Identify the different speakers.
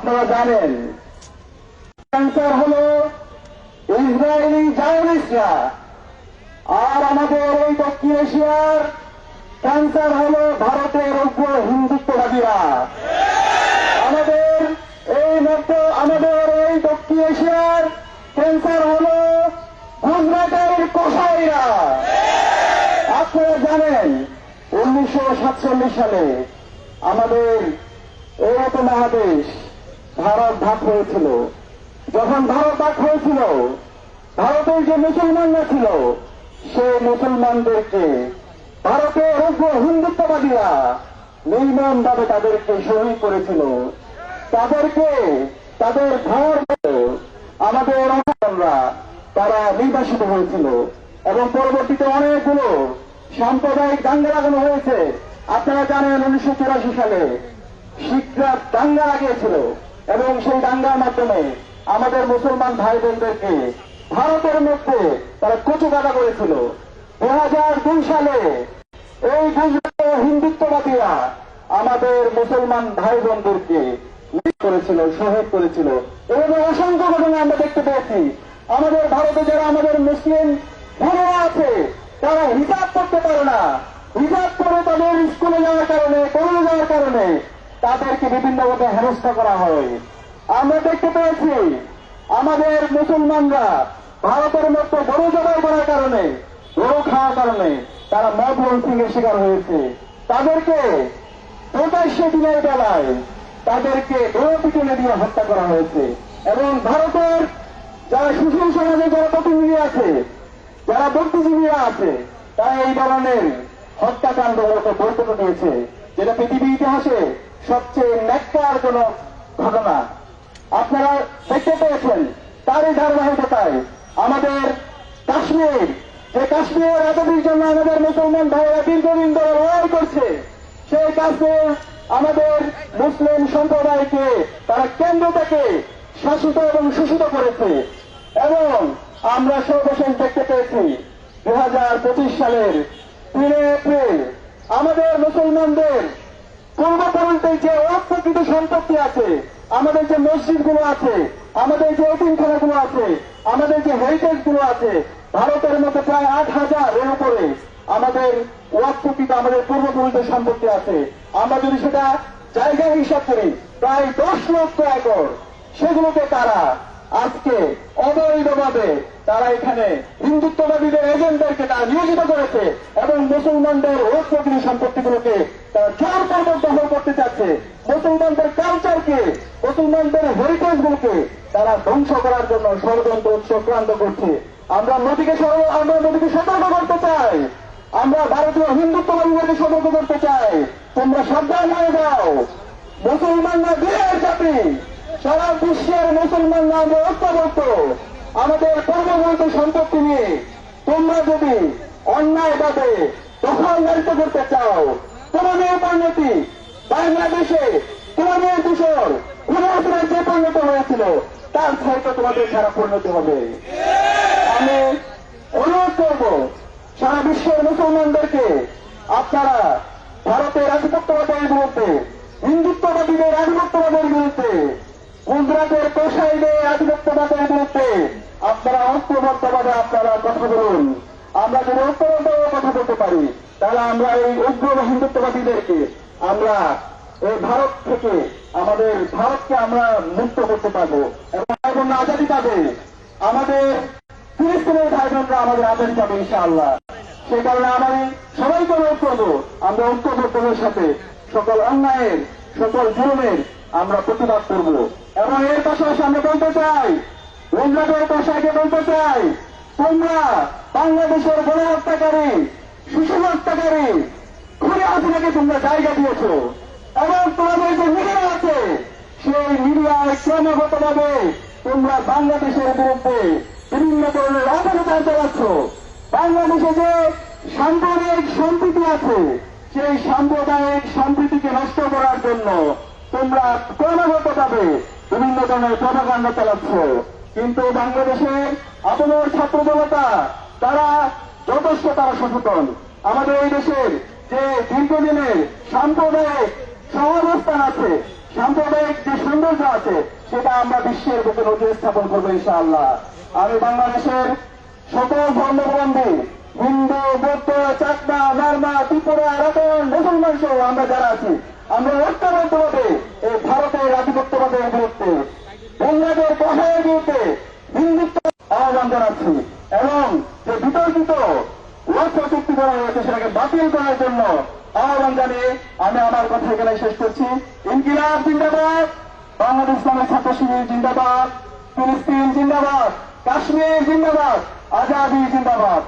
Speaker 1: আপনারা জানেন ক্যান্সার হলো ইসরায়েলি জায়নিস্টরা, আর আমাদের এই দক্ষিণ এশিয়ার ক্যান্সার হলো ভারতের উগ্র হিন্দুত্ববাদীরা। আমাদের এই দক্ষিণ এশিয়ার ক্যান্সার হলো গুজরাটের কসাইরা। আপনারা জানেন 1947 সালে আমাদের এই উপমহাদেশ ভারত ভাগ হয়েছিল। যখন ভারত ভাগ হয়েছিল, ভারতের যে মুসলমানরা ছিল সেই মুসলমানদেরকে ভারতের উগ্র হিন্দুত্ববাদীরা নির্মমভাবে তাদেরকে শহীদ করেছিল। তাদেরকে তাদের ঘর আমাদের অংশরা তারা নির্বাসিত হয়েছিল এবং পরবর্তীতে অনেকগুলো সাম্প্রদায়িক দাঙ্গা লাগানো হয়েছে। আপনারা জানেন 1984 সালে শিখরা দাঙ্গা লাগিয়েছিল এবং সেই দাঙ্গার মাধ্যমে আমাদের মুসলমান ভাই বোনদেরকে ভারতের মধ্যে তারা কচুকাটা করেছিল। 2002 সালে এই গুজরাটের হিন্দুত্ববাদীরা আমাদের মুসলমান ভাই বোনদেরকে করেছিল, শহীদ করেছিল। এবং অসংখ্য ঘটনা আমরা দেখতে পেয়েছি। আমাদের ভারতে যারা আমাদের মুসলিম ভাইরা আছে তারা হিসাব করতে পারে না, হিসাব করে তাদের স্কুলে যাওয়ার কারণে, কলেজে যাওয়ার কারণে তাদেরকে বিভিন্নভাবে হেনস্থা করা হয়। আমরা দেখতে পেয়েছি আমাদের মুসলমানরা ভারতের মধ্যে গরু জবাই করার কারণে, গরু খাওয়ার কারণে তারা মদ লঞ্চিংয়ের শিকার হয়েছে। তাদেরকে প্রকাশ্যে দিনের বেলায় তাদেরকে গণপিটুনি দিয়ে হত্যা করা হয়েছে। এবং ভারতের যারা সুশীল সমাজে যারা প্রতিনিধি আছে, যারা বুদ্ধিজীবীরা আছে, তারা এই ধরনের হত্যাকাণ্ডগুলোকে বৈধতা দিয়েছে, যেটা পৃথিবীর ইতিহাসে সবচেয়ে ন্যাক্কারজনক ঘটনা। আপনারা দেখতে পেয়েছেন তারই ধারাবাহিকতায় আমাদের কাশ্মীর, যে কাশ্মীরের আজাদির জন্য আমাদের মুসলমান ভাইয়েরা দীর্ঘদিন ধরে লড়াই করছে, সেই কাশ্মীর আমাদের মুসলিম সম্প্রদায়কে তারা কেন্দ্র থেকে শাসিত এবং শোষিত করেছে। এবং আমরা সর্বশেষ দেখতে পেয়েছি 2025 সালের 3 এপ্রিল আমাদের মুসলমানদের পূর্বপুরুষদের যে অপ্রকৃত সম্পত্তি আছে, আমাদের যে মসজিদগুলো আছে, আমাদের যে এতিমখানাগুলো আছে, আমাদের যে হেরিটেজ গুলো আছে, ভারতের মধ্যে প্রায় 8,000 এর উপরে আমাদের ওয়াকফকৃত আমাদের পূর্বপুরুষদের সম্পত্তি আছে। আমরা যদি সেটা জায়গা হিসাব করি প্রায় 10 লক্ষ একর, সেগুলোকে তারা আজকে অবৈধভাবে তারা এখানে হিন্দুত্ববাদীদের এজেন্টদেরকে তারা নিয়োজিত করেছে এবং মুসলমানদের ওয়াকফকৃত সম্পত্তিগুলোকে তারা জোরপূর্বক দখল করতে চাচ্ছে। মুসলমানদের কালচারকে, মুসলমানদের হেরিটেজগুলোকে তারা ধ্বংস করার জন্য ষড়যন্ত্র চক্রান্ত করছে। আমরা মোদীকে সতর্ক করতে চাই, আমরা ভারতীয় হিন্দুত্ববাদীদেরকে সতর্ক করতে চাই, তোমরা সাবধান হয়ে যাও। মুসলমানরা বিরাট জাতি, সারা বিশ্বের মুসলমানরা আমরা ঐক্যবদ্ধ। আমাদের পূর্ববর্তী সম্পত্তি নিয়ে তোমরা যদি অন্যায়ভাবে দখলদারিত্ব করতে চাও, তোমাদের পরিণতি বাংলাদেশে তোমাদের দূষণ খুনের যে পরিণত হয়েছিল তার সাথে তোমাদের সারা পরিণতি হবে। আমি অনুরোধ করব সারা বিশ্বের মুসলমানদেরকে, আপনারা ভারতের আধিপত্যবাদের বিরুদ্ধে, হিন্দুত্ববাদীদের আধিপত্যবাদের বিরুদ্ধে, গুজরাটের কসাইদের আধিপত্যবাদের বিরুদ্ধে আপনারা ঐক্যবদ্ধভাবে আপনারা কথা বলুন। আমরা যদি ঐক্যবদ্ধভাবে কথা বলতে পারি তাহলে আমরা এই উগ্র হিন্দুত্ববাদীদেরকে আমরা এই ভারত থেকে, আমাদের ভারতকে আমরা মুক্ত করতে পারবো এবং ভাই বোনরা আজাদি পাবে। আমাদের ফিলিস্তিনের ভাই বোনরা আমাদের আজাদি পাবে ইনশাআল্লাহ। সেই কারণে আমি সবাইকে অনুরোধ করবো আমরা ঐক্যবদ্ধতার সাথে সকল অন্যায়ের, সকল জুলুমের আমরা প্রতিবাদ করব। এবং এর পাশাপাশি আমরা বলতে চাই, গুজরাটের কসাইকে বলতে চাই, তোমরা বাংলাদেশের গণহত্যাকারী, শিশু হত্যাকারী খুনি হাসিনাকে তোমরা জায়গা দিয়েছ এবং তোমাদের যে মিডিয়া আছে সেই মিডিয়ায় ক্রমাগতভাবে তোমরা বাংলাদেশের বিরুদ্ধে বিভিন্ন ধরনের অপপ্রচার চালাচ্ছ। বাংলাদেশে যে সাম্প্রদায়িক সম্প্রীতি আছে সেই সাম্প্রদায়িক সম্প্রীতিকে নষ্ট করার জন্য তোমরা ক্রমাগতভাবে বিভিন্ন ধরনের প্রপাগান্ডা চালাচ্ছ। কিন্তু বাংলাদেশের আপনার ছাত্র জনতা তারা যথেষ্ট তারা সচেতন। আমাদের এই দেশের যে দীর্ঘদিনের সাম্প্রদায়িক সহাবস্থান আছে, সাম্প্রদায়িক যে সৌন্দর্য আছে সেটা আমরা বিশ্বের বুকে নজির স্থাপন করবো ইনশাআল্লাহ। আমি বাংলাদেশের সকল ধর্মাবলম্বী হিন্দু, বৌদ্ধ, চাকমা, মারমা, ত্রিপুরা, রাতন, মুসলমান সহ আমরা যারা আছি, আমরা ঐক্যবদ্ধভাবে এই ভারতের আধিপত্যবাদের বিরুদ্ধে, বাংলাদেশের কষায়ের বিরুদ্ধে হিন্দুত্ব আহ্বান জানাচ্ছি এবং যে বিতর্কিত ওয়াকফ চুক্তি করা হয়েছে সেটাকে বাতিল করার জন্য আহ্বান জানিয়ে আমি আমার কথা এখানে শেষ করছি। ইনকিলাব জিন্দাবাদ, বাংলাদেশ ইসলামের ছাত্র শিবির জিন্দাবাদ, ফিলিস্তিন জিন্দাবাদ, কাশ্মীর জিন্দাবাদ, আজাদি জিন্দাবাদ।